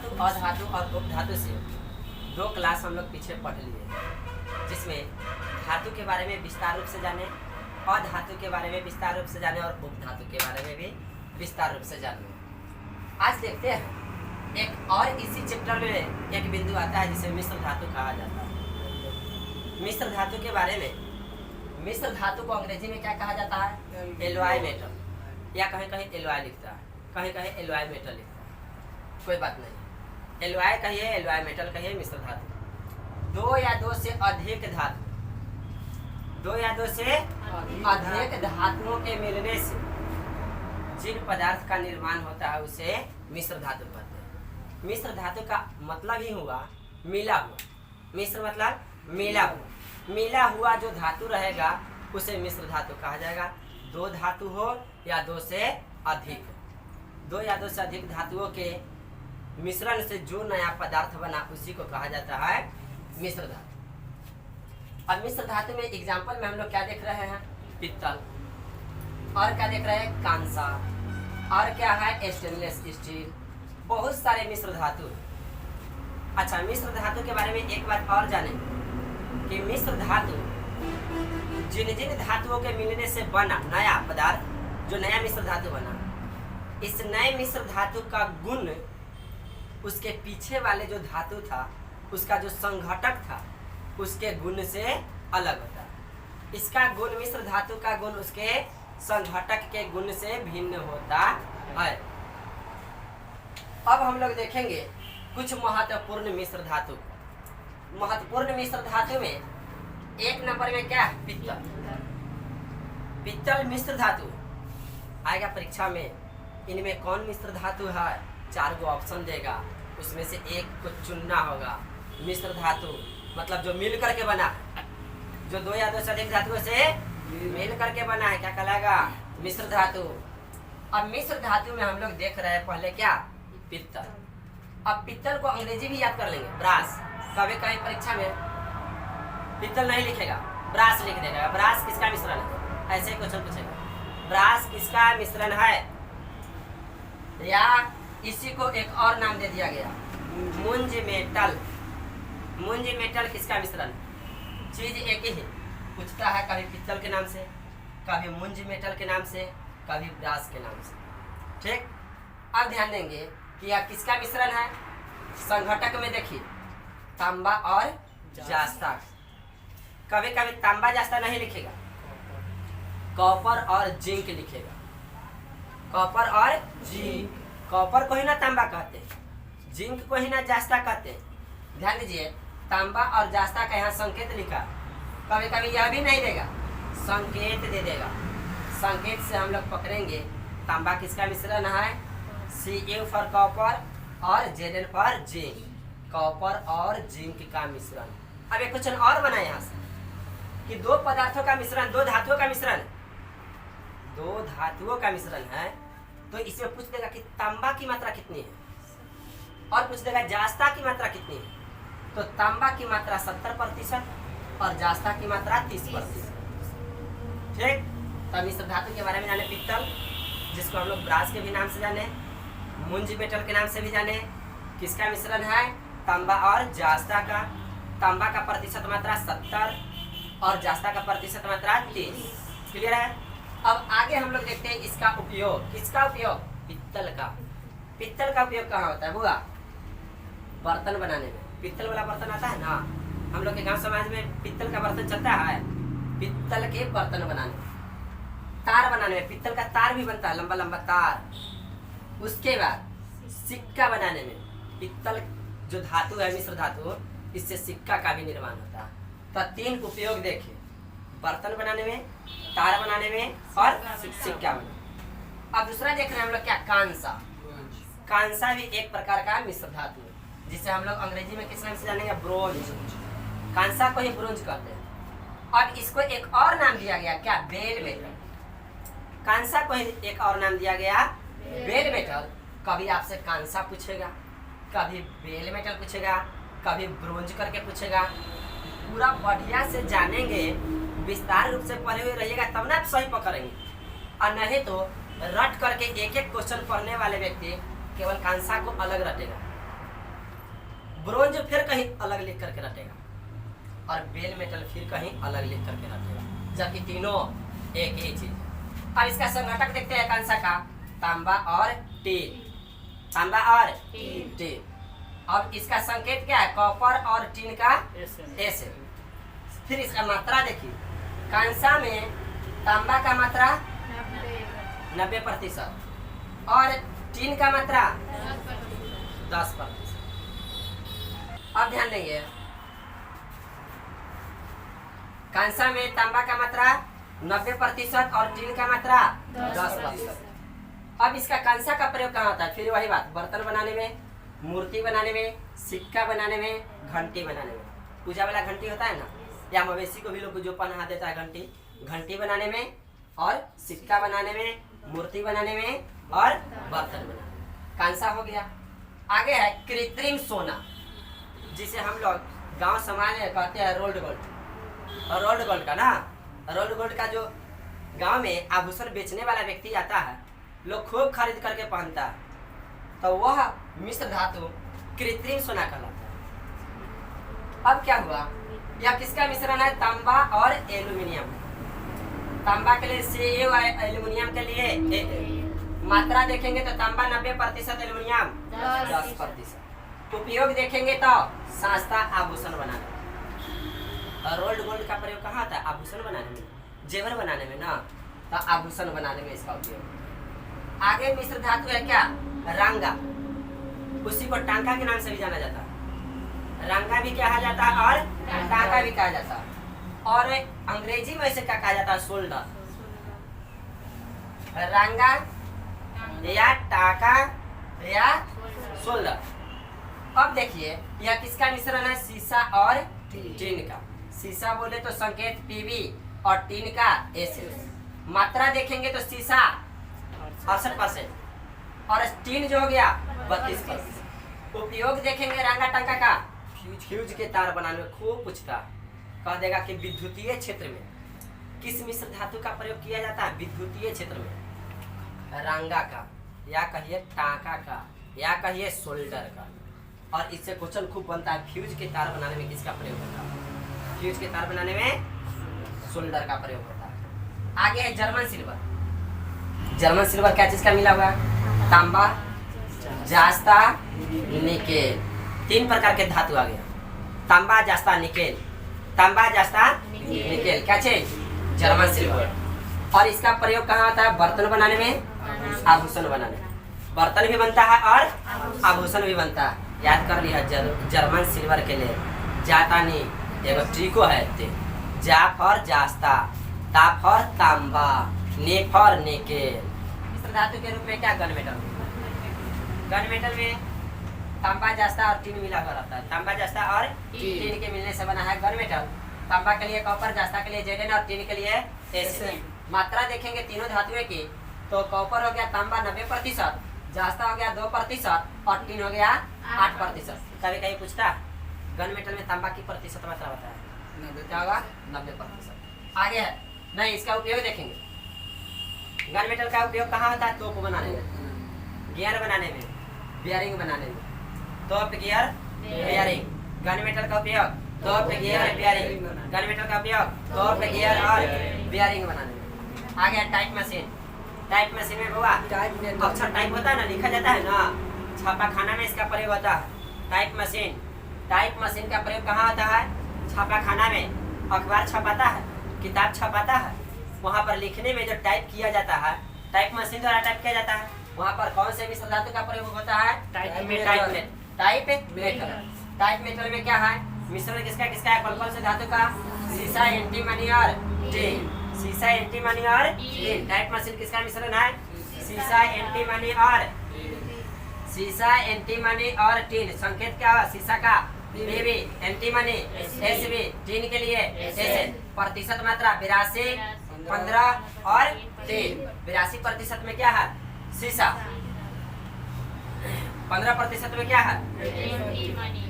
धातु, अधातु और उपधातु से 2 क्लास हम लोग पीछे पढ़ लिए, जिसमें धातु के बारे में विस्तार रूप से जाने, अधातु के बारे में विस्तार रूप से जाने और उपधातु के बारे में भी विस्तार रूप से जाने। आज देखते हैं एक और इसी चैप्टर में एक बिंदु आता है जिसे मिश्र धातु कहा जाता है। मिश्र धातु के बारे में, मिश्र धातु को अंग्रेजी में क्या कहा जाता है? एलॉय मेटल, या कहीं कहीं एलॉय लिखता है, कहीं कहीं एलॉय मेटल लिखता है, कोई बात नहीं। एलॉय कहिए, एलॉय मेटल कहिए, मिश्र धातु। 2 या 2 से अधिक धातु, 2 या 2 से अधिक धातुओं के मिलने से जिन पदार्थ का निर्माण होता है उसे मिश्र धातु कहते हैं। मिश्र धातु का मतलब ही हुआ मिला हुआ। मिश्र मतलब मिला हुआ। मिला हुआ जो धातु रहेगा उसे मिश्र धातु कहा जाएगा। 2 धातु हो या 2 से अधिक, 2 या 2 से अधिक धातुओं के मिश्रण से जो नया पदार्थ बना उसी को कहा जाता है मिश्र धातु। अब मिश्र धातु में एग्जाम्पल में हम लोग क्या देख रहे हैं? पित्तल, और क्या देख रहे हैं? कांसा, और क्या है? Stainless steel. बहुत सारे मिश्र धातु। अच्छा, मिश्र धातु के बारे में एक बात और जाने कि मिश्र धातु जिन जिन धातुओं के मिलने से बना नया पदार्थ, जो नया मिश्र धातु बना, इस नए मिश्र धातु का गुण उसके पीछे वाले जो धातु था उसका जो संघटक था उसके गुण से अलग होता है। इसका गुण, मिश्र धातु का गुण उसके संघटक के गुण से भिन्न होता है। अब हम लोग देखेंगे कुछ महत्वपूर्ण मिश्र धातु। महत्वपूर्ण मिश्र धातु में 1 नंबर में क्या है? पित्तल। पित्तल मिश्र धातु आएगा परीक्षा में। इनमें कौन मिश्र धातु है? 4 गो ऑप्शन देगा, उसमें से एक को चुनना होगा। मिश्र धातु मतलब जो मिल करके बना है, जो 2 या 2 से अधिक धातुओं से मिल करके बना है, क्या कहलाएगा? मिश्र धातु। अब मिश्र धातु में हम लोग देख रहे हैं पहले क्या? पित्तल। अब पित्तल को अंग्रेजी भी याद कर लेंगे, ब्रास। कभी कभी परीक्षा में पित्तल नहीं लिखेगा, ब्रास लिख देगा। ब्रास किसका मिश्रण है? ऐसे क्वेश्चन पूछेगा, ब्रास किसका मिश्रण है? या इसी को एक और नाम दे दिया गया, मुंज मेटल। मुंज मेटल किसका मिश्रण? चीज एक ही पूछता है, कभी पित्तल के नाम से, कभी मुंज मेटल के नाम से, कभी ब्रास के नाम से। ठीक, अब ध्यान देंगे कि यह किसका मिश्रण है। संघटक में देखिए तांबा और जास्ता। कभी कभी तांबा जास्ता नहीं लिखेगा, कॉपर और जिंक लिखेगा। कॉपर और जिंक, कॉपर को ही ना तांबा कहते हैं, जिंक को ही ना जास्ता कहते हैं। ध्यान दीजिए, तांबा और जास्ता का यहाँ संकेत लिखा, कभी कभी यह भी नहीं देगा, संकेत दे देगा। संकेत से हम लोग पकड़ेंगे तांबा किसका मिश्रण है। Cu फॉर कॉपर और Zn फॉर जिंक, कॉपर और जिंक का मिश्रण। अब एक क्वेश्चन और बना यहाँ से कि 2 पदार्थों का मिश्रण, 2 धातुओं का मिश्रण, 2 धातुओं का मिश्रण है, तो इसमें पूछ देगा कि तांबा की मात्रा कितनी है, और पूछ देगा जास्ता की मात्रा कितनी है। तो तांबा की मात्रा 70% और जास्ता की मात्रा 30%। ठीक, तब मिश्र धातु के बारे में जाने। पित्तल, जिसको हम लोग ब्रास के भी नाम से जाने, मुंज मेटल के नाम से भी जाने, किसका मिश्रण है? तांबा और जास्ता का। तांबा का प्रतिशत मात्रा 70 और जास्ता का प्रतिशत मात्रा 30। क्लियर है? अब आगे हम लोग देखते हैं इसका उपयोग। किसका उपयोग? पित्तल का। पित्तल का उपयोग कहाँ होता है बुआ? बर्तन बनाने में। पित्तल वाला बर्तन आता है ना, हम लोग के गांव समाज में पित्तल का बर्तन चलता है। पित्तल के बर्तन बनाने, तार बनाने में, पित्तल का तार भी बनता है, लंबा लंबा तार। उसके बाद सिक्का बनाने में, पित्तल जो धातु है मिश्र धातु, इससे सिक्का का भी निर्माण होता है। तो 3 उपयोग देखिए, बर्तन बनाने में, तार बनाने में और सिक्का में। अब दूसरा देख रहे हैं हम लोग क्या? कांसा। कांसा भी एक प्रकार का मिश्र धातु है, जिसे हम लोग अंग्रेजी में किस नाम से जानेंगे? ब्रोंज। कांसा को ही ब्रोंज कहते हैं। और इसको एक और नाम दिया गया क्या? Bell metal. कांसा को ही एक और नाम दिया गया बेल मेटल। कभी आपसे कांसा पूछेगा, कभी बेल मेटल पूछेगा, कभी ब्रोंज करके पूछेगा। पूरा बढ़िया से जानेंगे, विस्तार रूप से पढ़े हुए रहिएगा, तब ना आप सही पकड़ेंगे। और नहीं तो रट करके एक एक क्वेश्चन पढ़ने वाले व्यक्ति केवल कांसा को अलग रटेगा, ब्रोंज फिर कहीं अलग लिख करके रटेगा और बेल मेटल फिर कहीं अलग लिख करके रटेगा, जबकि तीनों एक ही चीज है। अब इसका संघटक देखते हैं कौन सा का, तांबा और टीन, तांबा और टीन। अब इसका संकेत क्या है, कॉपर और टीन का एस। फिर इसका मात्रा देखिए, कांसा में तांबा का मात्रा 90% और टीन का मात्रा 10%। अब ध्यान देंगे, कांसा में तांबा का मात्रा 90% और टीन का मात्रा 10%। अब इसका कांसा का प्रयोग कहाँ होता है, फिर वही बात, बर्तन बनाने में, मूर्ति बनाने में, सिक्का बनाने में, घंटी बनाने में। पूजा वाला घंटी होता है ना, या मवेशी को भी लोग जो पहना देता है घंटी, घंटी बनाने में और सिक्का बनाने में, मूर्ति बनाने में और बर्तन बनाने में कांसा हो गया। आगे है कृत्रिम सोना, जिसे हम लोग गांव समाज में कहते हैं रोल्ड गोल्ड। और रोल्ड गोल्ड का ना, रोल्ड गोल्ड का जो गांव में आभूषण बेचने वाला व्यक्ति आता है, लोग खूब खरीद करके पहनता है, तो वह मिश्र धातु कृत्रिम सोना कहलाता है। अब क्या हुआ, यह किसका मिश्रण है, तांबा और एल्यूमिनियम। तांबा के लिए Ca और एल्यूमिनियम के लिए A। मात्रा देखेंगे तो तांबा 90%, एल्यूमिनियम 10%। उपयोग देखेंगे तो सस्ता आभूषण बनाने। और रोल्ड गोल्ड का प्रयोग कहाँ होता है, आभूषण बनाने में, जेवर बनाने में ना, तो आभूषण बनाने में इसका उपयोग। आगे मिश्र धातु है क्या, रंगा, उसी को टांका के नाम से भी जाना जाता है। रंगा भी कहा जाता है और टांका भी कहा जाता है, और अंग्रेजी में इसे क्या कहा जाता है, शोल्डर। रंगा या टाका या शोल्डर। अब देखिए यह किसका मिश्रण है, सीसा और टीन का। सीसा बोले तो संकेत Pb और टीन का As। मात्रा देखेंगे तो सीसा 68% और टीन जो हो गया 32%। उपयोग देखेंगे रंगा टंका का, फ्यूज के तार बनाने में खूब पूछता, कह देगा कि विद्युतीय क्षेत्र में किस मिश्र धातु का प्रयोग किया जाता है, विद्युतीय क्षेत्र में रंगा का, या कहिए टांका का, या कहिए शोल्डर का। और इससे क्वेश्चन खूब बनता है, फ्यूज के तार बनाने में किसका प्रयोग होता है, फ्यूज के तार बनाने में शोल्डर का प्रयोग होता है। आगे है जर्मन सिल्वर। जर्मन सिल्वर क्या चीज का मिला हुआ, तांबा, जास्ता, निकेल। 3 प्रकार के धातु आ गया, तांबा, जास्ता, निकेल। तांबा, जास्ता, निकेल क्या चीज, जर्मन सिल्वर। और इसका प्रयोग कहाँ होता है, बर्तन बनाने में, आभूषण बनाने में। बर्तन भी बनता है और आभूषण भी बनता है। याद कर लिया, जर्मन सिल्वर के लिए जातानी एगो ट्रिको है, जा फॉर जास्ता, ता फॉर तांबा, ने फॉर निकेल। मिश्र धातु के रूप में क्या, गन मेटल। गन मेटल में तांबा, जास्ता और टीन मिला कर रहता है। तांबा, जास्ता और टीन के मिलने से बना है गन मेटल। तांबा के लिए कॉपर, जास्ता के लिए Zn और टीन के लिए Sn। मात्रा देखेंगे तीनों धातुएं की, तो कॉपर हो गया तांबा 90%, जास्ता हो गया 2% और टीन हो गया 8%। कभी कहीं पूछता गन मेटल में तांबा की प्रतिशत मात्रा बताया, क्या होगा, 90%। आगे है, नहीं इसका उपयोग देखेंगे, गन मेटल का उपयोग कहाँ होता है, तोप बनाने में, गियर बनाने में, बियरिंग बनाने में। तोप, गियर, बियरिंग। गन मेटल का उपयोग तोप, गियर, बियरिंग। गन मेटल का उपयोग तोप, गियर और बियरिंग बनाने में। आगे टाइप मशीन। टाइप मशीन में हुआ अक्षर टाइप होता है ना, लिखा जाता है ना, छापा खाना में इसका प्रयोग होता है। Type machine. टाइप मशीन का प्रयोग कहाँ होता है, छापा खाना में। अखबार छपाता है, किताब छपाता है, वहाँ पर लिखने में जो टाइप किया जाता है, टाइप मशीन द्वारा टाइप किया जाता है। वहाँ पर कौन से मिश्र धातु का प्रयोग होता है, टाइप मेटल। टाइप मेटल में क्या है, मिश्रण किसका किसका है, कौन कौन से धातु का, सीसा, एंटीमनी और टिन। सीसा, एंटीमनी और टिन। टाइप मशीन किसका मिश्रण है, सीसा, एंटीमनी और टिन। संकेत क्या है, सीसा का Pb, एंटीमनी Sb, टीन के लिए Sn। प्रतिशत मात्रा 82, 15 और 3। 82% में क्या है, सीसा। 15% में क्या है,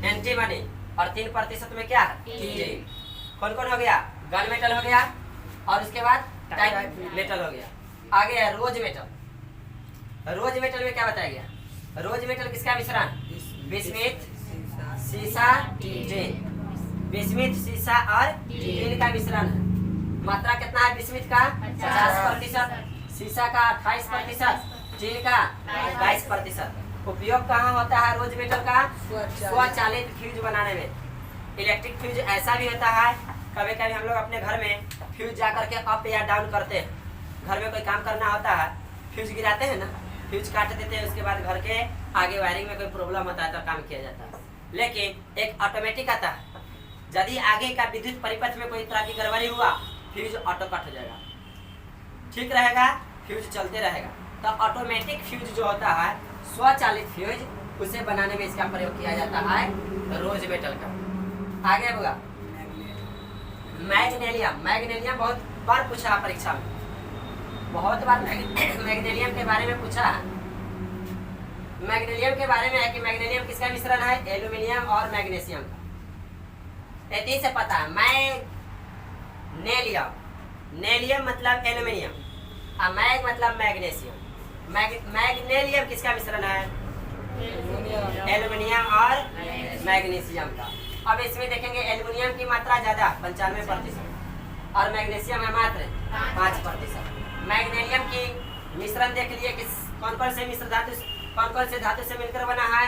एंटीमनी। और 3% में क्या है, टीन। कौन कौन हो गया, गन मेटल हो गया, और उसके बाद टाइप मेटल हो गया। आगे है रोज मेटल। रोज मेटल में क्या बताया गया, रोज मेटल किसका मिश्रण, बिस्मिथ, शीशा टिन। बिस्मिथ शीशा और टिन का मिश्रण है। मात्रा कितना है बिस्मिथ का? 50%, शीशा का 28%, टिन का 22%। उपयोग कहाँ होता है रोज मेटल का? स्वचालित फ्यूज बनाने में। इलेक्ट्रिक फ्यूज ऐसा भी होता है, कभी कभी हम लोग अपने घर में फ्यूज जा करके अप या डाउन करते हैं। घर में कोई काम करना होता है, फ्यूज गिराते हैं ना, फ्यूज काट देते हैं, उसके बाद घर के आगे वायरिंग में कोई प्रॉब्लम होता है तो काम किया जाता है। लेकिन एक ऑटोमेटिक आता है, यदि आगे का विद्युत परिपथ में कोई तरह की गड़बड़ी हुआ, फ्यूज ऑटो कट हो जाएगा, ठीक रहेगा, फ्यूज चलते रहेगा। तो ऑटोमेटिक फ्यूज जो होता है, स्वचालित फ्यूज, उसे बनाने में इसका प्रयोग किया जाता है रोज मेटल का। आगे होगा मैग्नेलियम। मैग्नेलियम बहुत बार पूछा है परीक्षा में, बहुत बार मैग्नेलियम के बारे में पूछा है। मैग्नेलियम के बारे में है कि मैग्नेलियम किसका मिश्रण है? एल्यूमिनियम और मैग्नीशियम का। इतनी से पता है मैग्नेलियम। नेलियम मतलब एल्यूमिनियम और मैग मतलब मैग्नीशियम। मैग्नेलियम किसका मिश्रण है? एल्यूमिनियम और मैग्नीशियम का। अब इसमें देखेंगे एल्यूमिनियम की मात्रा ज्यादा 95% और मैग्नीशियम है मात्र 5%। मैग्नेलियम की मिश्रण देख लिए कि कौन कौन से मिश्र धातु, कौन कौन से धातु से मिलकर बना है?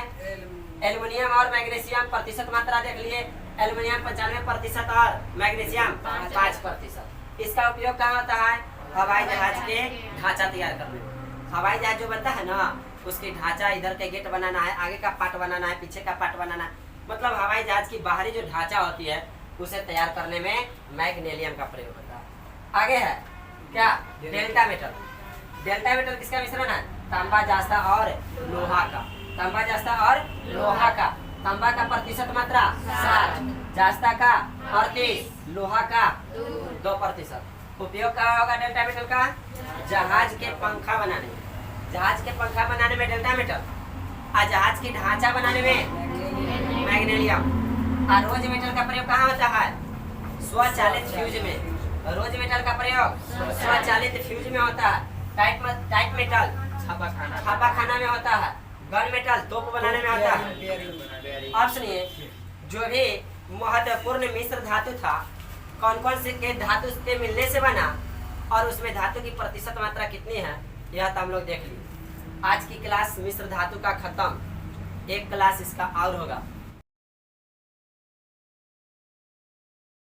एल्यूमिनियम और मैग्नीशियम। प्रतिशत मात्रा देख लिए, एल्यूमिनियम 95% और मैग्नीशियम 5%। इसका उपयोग कहाँ होता है? हवाई जहाज के ढांचा तैयार करने में। हवाई जहाज जो बनता है ना, उसकी ढांचा, इधर के गेट बनाना है, आगे का पार्ट बनाना है, पीछे का पार्ट बनाना है, मतलब हवाई जहाज की बाहरी जो ढांचा होती है उसे तैयार करने में मैग्नेलियम का प्रयोग होता है। आगे है क्या? Delta metal. डेल्टा मेटल किसका मिश्रण है? तांबा, जास्ता और लोहा का। तांबा, जास्ता और लोहा का। तांबा का प्रतिशत मात्रा 60, जास्ता का 38, लोहा का 2%। उपयोग कहाँ होगा डेल्टा मेटल का? जहाज के पंखा बनाने में। जहाज के पंखा बनाने में डेल्टा मेटल, और जहाज की ढांचा बनाने में मैग्नेलियम। और रोज मेटल का प्रयोग कहाँ होता है? स्वचालित फ्यूज में। रोज मेटल का प्रयोग स्वचालित फ्यूज में होता है। टाइप मेटल छापा खाना में होता है। गन मेटल तोप बनाने में होता है। अब सुनिए, जो भी महत्वपूर्ण मिश्र धातु था, कौन कौन से के धातु के मिलने से बना और उसमें धातु की प्रतिशत मात्रा कितनी है, यह तो हम लोग देख लिए। आज की क्लास मिश्र धातु का खत्म। एक क्लास इसका और होगा।